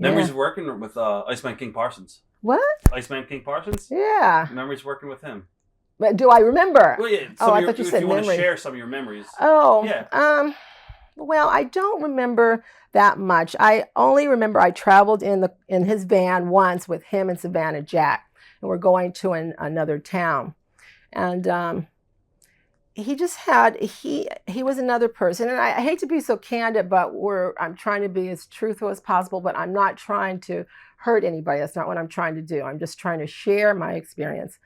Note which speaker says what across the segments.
Speaker 1: Memories of working with Iceman King Parsons.
Speaker 2: What?
Speaker 1: Iceman King Parsons?
Speaker 2: Yeah.
Speaker 1: Memories working with him.
Speaker 2: But do I remember?
Speaker 1: Well, yeah.
Speaker 2: Oh, I thought you said
Speaker 1: if you want to
Speaker 2: memories.
Speaker 1: share some of your memories.
Speaker 2: Oh.
Speaker 1: Yeah.
Speaker 2: Well, I don't remember that much. I only remember I traveled in his van once with him and Savannah Jack, and we're going to another town, and he just had he was another person, and I hate to be so candid, but I'm trying to be as truthful as possible, but I'm not trying to hurt anybody. That's not what I'm trying to do. I'm just trying to share my experience.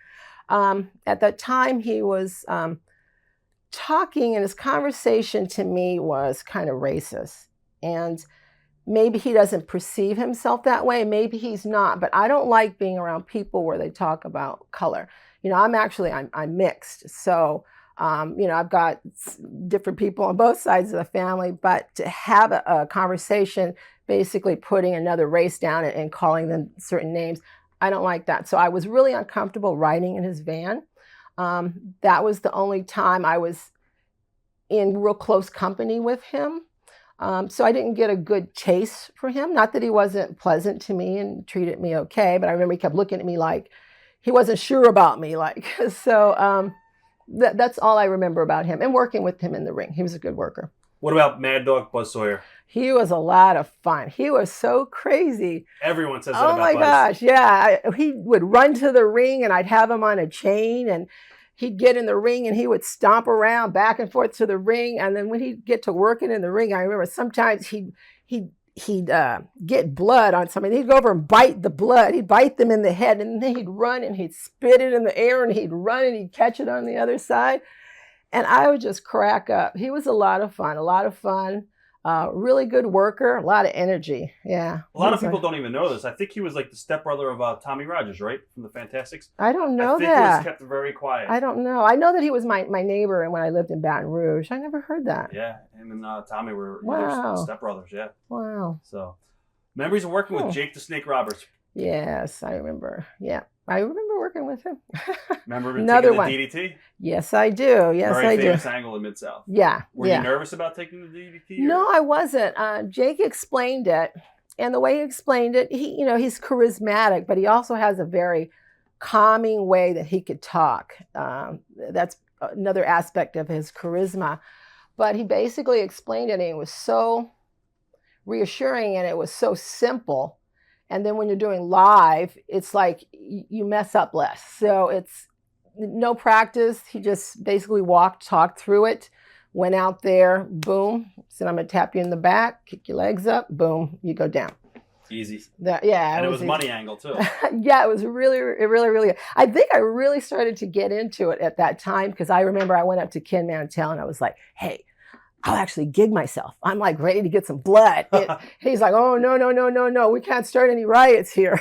Speaker 2: At that time, he was talking, and his conversation to me was kind of racist. And maybe he doesn't perceive himself that way. Maybe he's not. But I don't like being around people where they talk about color. You know, I'm mixed. So, you know, I've got different people on both sides of the family. But to have a conversation basically putting another race down and calling them certain names, I don't like that. So I was really uncomfortable riding in his van. That was the only time I was in real close company with him. So I didn't get a good taste for him. Not that he wasn't pleasant to me and treated me okay, but I remember he kept looking at me like he wasn't sure about me. So that's all I remember about him, and working with him in the ring. He was a good worker.
Speaker 1: What about Mad Dog Buzz Sawyer?
Speaker 2: He was a lot of fun. He was so crazy.
Speaker 1: Everyone says that about Buzz.
Speaker 2: Oh my gosh, yeah. He would run to the ring, and I'd have him on a chain, and he'd get in the ring and he would stomp around back and forth to the ring. And then when he'd get to working in the ring, I remember sometimes he'd get blood on somebody. He'd go over and bite the blood. He'd bite them in the head, and then he'd run and he'd spit it in the air, and he'd run and he'd catch it on the other side. And I would just crack up. He was a lot of fun. Really good worker, a lot of energy. Yeah.
Speaker 1: A lot of people don't even know this. I think he was like the stepbrother of Tommy Rogers, right? From the Fantastics.
Speaker 2: I don't know that.
Speaker 1: I think he was kept very quiet.
Speaker 2: I don't know. I know that he was my neighbor, and when I lived in Baton Rouge. I never heard that.
Speaker 1: Yeah, him and Tommy were stepbrothers, yeah.
Speaker 2: Wow.
Speaker 1: So, memories of working with Jake the Snake Roberts.
Speaker 2: Yes, I remember. Yeah, I remember working with him.
Speaker 1: Remember
Speaker 2: Another
Speaker 1: taking
Speaker 2: one.
Speaker 1: the DDT?
Speaker 2: Yes, I do. Yes, I do.
Speaker 1: Very famous angle in Mid-South.
Speaker 2: Yeah.
Speaker 1: Were you nervous about taking the DDT?
Speaker 2: No, I wasn't. Jake explained it, and the way he explained it, he's charismatic, but he also has a very calming way that he could talk. That's another aspect of his charisma. But he basically explained it, and it was so reassuring, and it was so simple. And then when you're doing live, it's like you mess up less. So it's no practice. He just basically talked through it, went out there, boom, said, I'm going to tap you in the back, kick your legs up, boom, you go down.
Speaker 1: Easy.
Speaker 2: And
Speaker 1: it was money angle too.
Speaker 2: Yeah, it was really. I think I really started to get into it at that time, because I remember I went up to Ken Mantell and I was like, hey, I'll actually gig myself. I'm like ready to get some blood. He's like, oh, no. We can't start any riots here.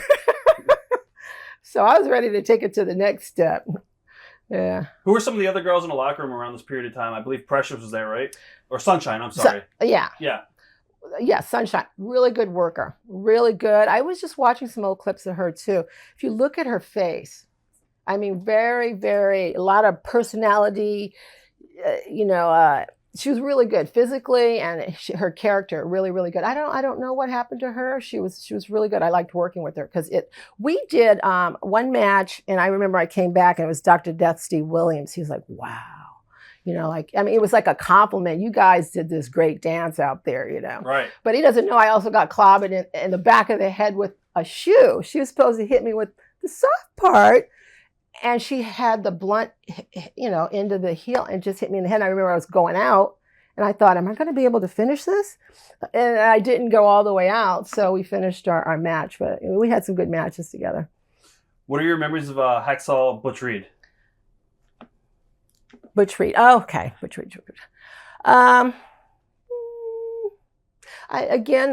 Speaker 2: So I was ready to take it to the next step. Yeah.
Speaker 1: Who were some of the other girls in the locker room around this period of time? I believe Precious was there, right? Or Sunshine, I'm sorry.
Speaker 2: Yeah.
Speaker 1: Yeah.
Speaker 2: Yeah, Sunshine. Really good worker. Really good. I was just watching some old clips of her too. If you look at her face, I mean, very, very, a lot of personality, she was really good physically, and her character really, really good. I don't know what happened to her. She was really good. I liked working with her because we did one match, and I remember I came back and it was Dr. Death Steve Williams. He was like, wow, it was like a compliment. You guys did this great dance out there,
Speaker 1: Right.
Speaker 2: But he doesn't know I also got clobbered in the back of the head with a shoe. She was supposed to hit me with the soft part, and she had the blunt, into the heel and just hit me in the head. And I remember I was going out, and I thought, am I going to be able to finish this? And I didn't go all the way out, so we finished our match. But we had some good matches together. What
Speaker 1: are your memories of Hacksaw Butch Reed?
Speaker 2: Butch Reed. Oh, okay. Butch Reed.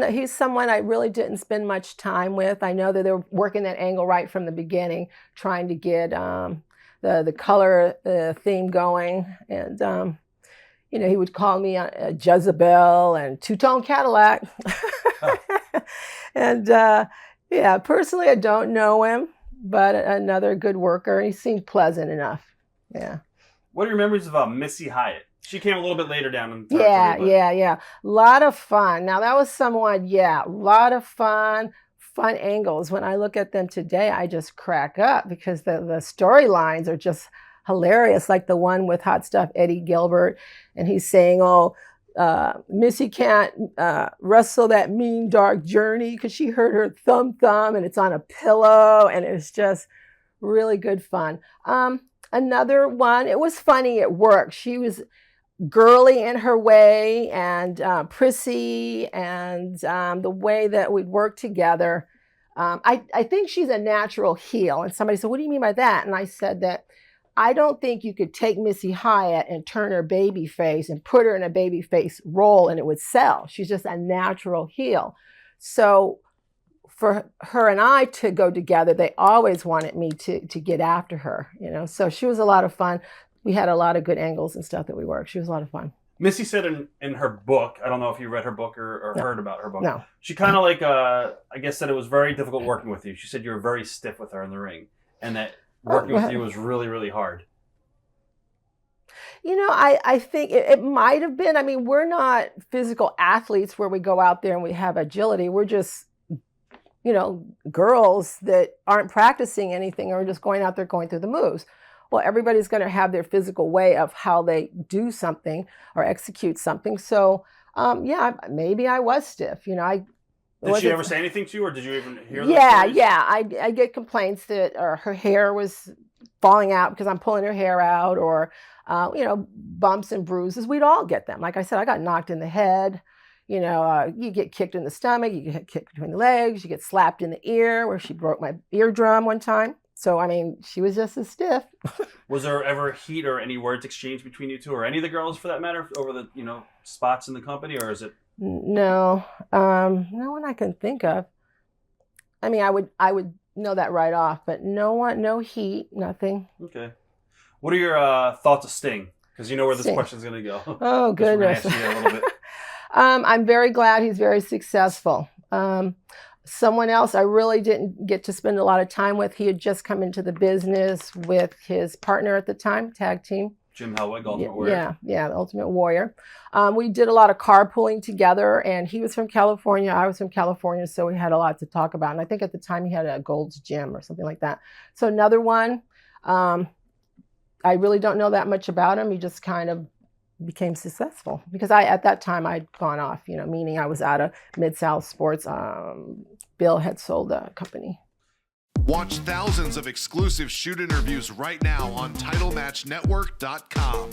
Speaker 2: He's someone I really didn't spend much time with. I know that they were working that angle right from the beginning, trying to get the color theme going. And, he would call me Jezebel and Two-Tone Cadillac. And, personally, I don't know him, but another good worker. He seemed pleasant enough. Yeah.
Speaker 1: What are your memories of Missy Hyatt? She came a little bit later down in the
Speaker 2: territory. Yeah. A lot of fun. Now, that was someone, a lot of fun, fun angles. When I look at them today, I just crack up because the storylines are just hilarious. Like the one with Hot Stuff Eddie Gilbert, and he's saying, "Oh, Missy can't wrestle that mean dark journey because she hurt her thumb, and it's on a pillow," and it's just really good fun. Another one, it was funny at work. She was girly in her way and prissy, and the way that we'd work together. I think she's a natural heel. And somebody said, "What do you mean by that?" And I said that I don't think you could take Missy Hyatt and turn her baby face and put her in a baby face role and it would sell. She's just a natural heel. So for her and I to go together, they always wanted me to get after her, you know. So she was a lot of fun. We had a lot of good angles and stuff that we worked. She was a lot of fun.
Speaker 1: Missy said in her book, I don't know if you read her book or
Speaker 2: No.
Speaker 1: heard about her book.
Speaker 2: No.
Speaker 1: She kind of like, I guess said it was very difficult working with you. She said you were very stiff with her in the ring and that working with you was really, really hard.
Speaker 2: You know, I think it might have been. I mean, we're not physical athletes where we go out there and we have agility. We're just, you know, girls that aren't practicing anything or just going out there going through the moves. Well, everybody's going to have their physical way of how they do something or execute something. So, yeah, maybe I was stiff. You know,
Speaker 1: Did she ever say anything to you, or did you even hear that?
Speaker 2: Yeah. I get complaints that her hair was falling out because I'm pulling her hair out, or you know, bumps and bruises. We'd all get them. Like I said, I got knocked in the head. You know, you get kicked in the stomach, you get kicked between the legs, you get slapped in the ear, where she broke my eardrum one time. So, I mean, she was just as stiff.
Speaker 1: Was there ever heat or any words exchanged between you two, or any of the girls for that matter, over the, you know, spots in the company, or is it?
Speaker 2: No, no one I can think of. I mean, I would know that right off, but no heat, nothing.
Speaker 1: Okay. What are your thoughts of Sting? Because you know where this question's going to go.
Speaker 2: Oh, goodness.
Speaker 1: Just ask you a little bit.
Speaker 2: I'm very glad he's very successful. Someone else I really didn't get to spend a lot of time with. He had just come into the business with his partner at the time, tag team.
Speaker 1: Jim Hellwig, Ultimate Warrior.
Speaker 2: Yeah, the Ultimate Warrior. We did a lot of carpooling together, and he was from California, I was from California, so we had a lot to talk about. And I think at the time he had a Gold's Gym or something like that. So another one, I really don't know that much about him. He just kind of became successful because at that time I'd gone off, you know, meaning I was out of Mid-South Sports. Bill had sold a company.
Speaker 3: Watch thousands of exclusive shoot interviews right now on TitleMatchNetwork.com.